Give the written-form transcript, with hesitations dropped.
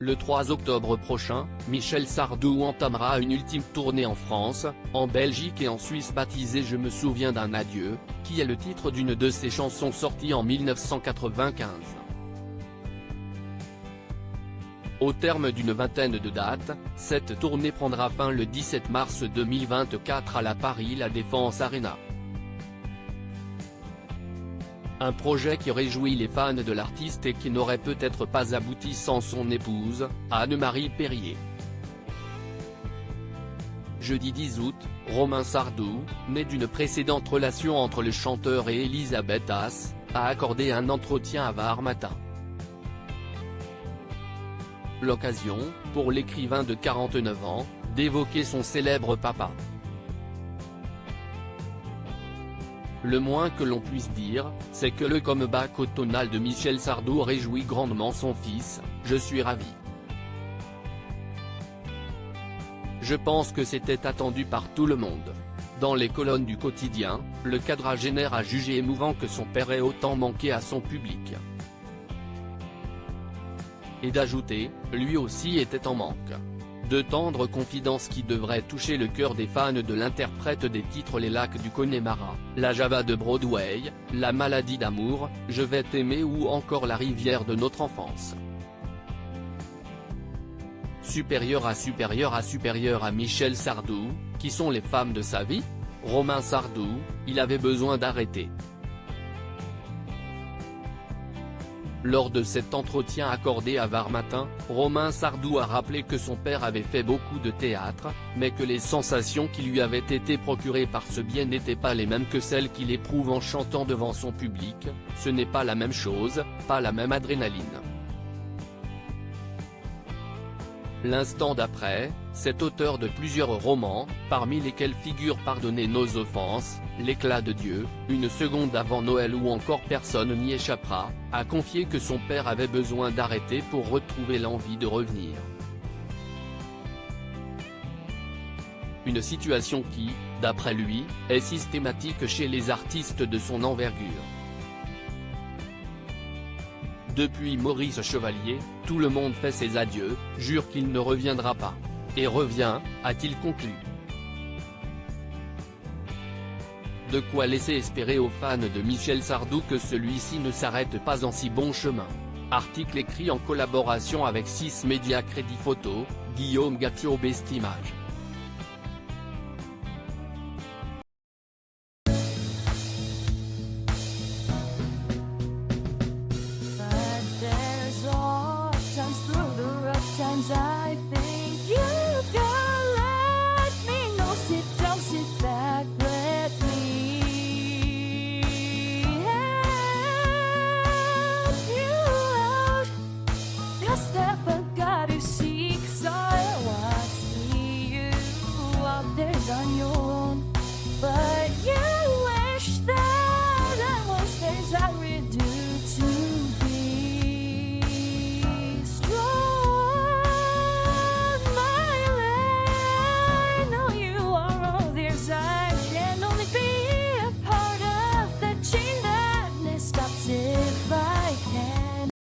Le 3 octobre prochain, Michel Sardou entamera une ultime tournée en France, en Belgique et en Suisse baptisée Je me souviens d'un adieu, qui est le titre d'une de ses chansons sorties en 1995. Au terme d'une vingtaine de dates, cette tournée prendra fin le 17 mars 2024 à la Paris La Défense Arena. Un projet qui réjouit les fans de l'artiste et qui n'aurait peut-être pas abouti sans son épouse, Anne-Marie Perrier. Jeudi 10 août, Romain Sardou, né d'une précédente relation entre le chanteur et Elisabeth Haas, a accordé un entretien à Var Matin. L'occasion, pour l'écrivain de 49 ans, d'évoquer son célèbre papa. Le moins que l'on puisse dire, c'est que le comeback automnal de Michel Sardou réjouit grandement son fils, je suis ravi. Je pense que c'était attendu par tout le monde. Dans les colonnes du quotidien, le quadragénaire a jugé émouvant que son père ait autant manqué à son public. Et d'ajouter, lui aussi était en manque. De tendres confidences qui devraient toucher le cœur des fans de l'interprète des titres Les Lacs du Connemara, La Java de Broadway, La Maladie d'amour, Je vais t'aimer ou encore La rivière de notre enfance. Supérieur à Michel Sardou, qui sont les femmes de sa vie ? Romain Sardou, il avait besoin d'arrêter. Lors de cet entretien accordé à Var Matin, Romain Sardou a rappelé que son père avait fait beaucoup de théâtre, mais que les sensations qui lui avaient été procurées par ce biais n'étaient pas les mêmes que celles qu'il éprouve en chantant devant son public, ce n'est pas la même chose, pas la même adrénaline. L'instant d'après, cet auteur de plusieurs romans, parmi lesquels figurent Pardonnez nos offenses, L'éclat de Dieu, Une seconde avant Noël ou encore Personne n'y échappera, a confié que son père avait besoin d'arrêter pour retrouver l'envie de revenir. Une situation qui, d'après lui, est systématique chez les artistes de son envergure. Depuis Maurice Chevalier, tout le monde fait ses adieux, jure qu'il ne reviendra pas. Et revient, a-t-il conclu. De quoi laisser espérer aux fans de Michel Sardou que celui-ci ne s'arrête pas en si bon chemin. Article écrit en collaboration avec 6 Médias Crédit Photo, Guillaume Gatio Bestimage.